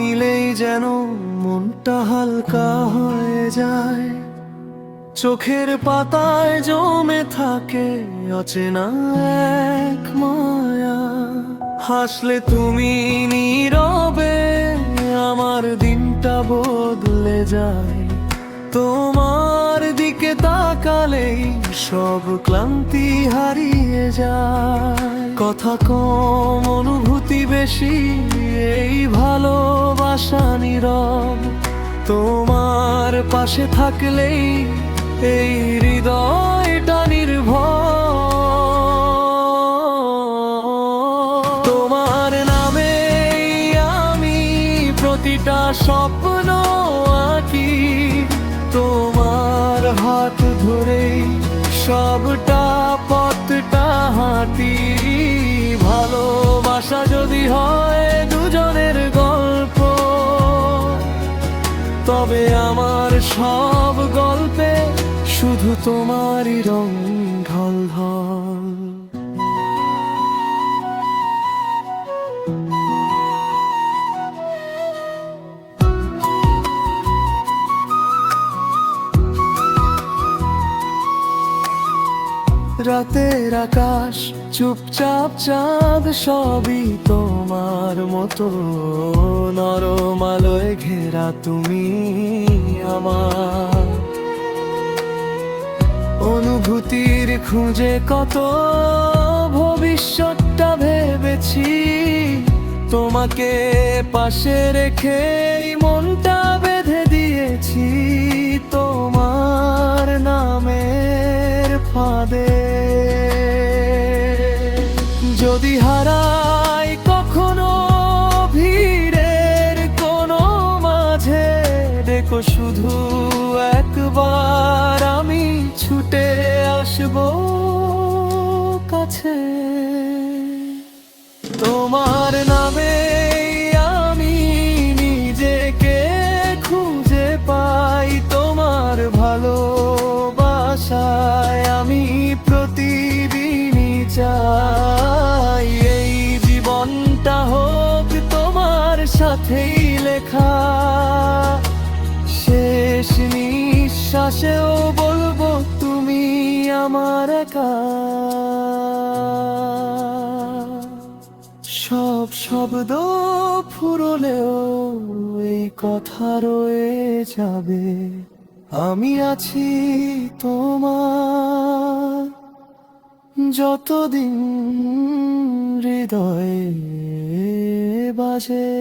নিলেই যেন মনটা হালকা হয়ে যায়। চোখের পাতায় জমে থাকে অচেনা এক মায়া। হাসলে তুমি নীরবে, আমার দিনটা বদলে যায়। তোমার দিকে তাকালেই সব ক্লান্তি হারিয়ে যায়। কথা কম, অনুভূতি বেশি, এই ভালোবাসা নীরব। তোমার পাশে থাকলেই এই হৃদয়টা নির্ভর। তোমার নামে আমি প্রতিটা স্বপ্ন আঁকি। তোমার হাত ধরেই সবটা পথটা হাঁটি। ভালোবাসা যদি হয় দুজনের গল্প, তবে আমার সব গল্পে শুধু তোমারই রং ঢলঢল। রাতের আকাশ চুপচাপ, চাঁদ সবই তোমার মতো। নরম আলোয় ঘেরা তুমি আমার। অনুভূতির খুঁজে কত ভবিষ্যৎটা ভেবেছি। তোমাকে পাশে রেখে মনটা বেঁধে দিয়েছি তোমার নামের ফাঁদে। যদি হারাই কখনো ভিড়ের কোনো মাঝে, দেখো শুধু একবার, আমি ছুটে আসবো কাছে। তোমার নামে আমি নিজেকে খুঁজে পাই। তোমার ভালোবাসায় আমি প্রতিদিনই চাই এই জীবনটা হোক তোমার সাথেই লেখা। শেষ নিঃশ্বাসেও বলবো তুমি আমার একা। সব শব্দ ফুরলেও এই কথা রয়ে যাবে, আমি আছি তোমার যতদিন হৃদয়ে বাজে।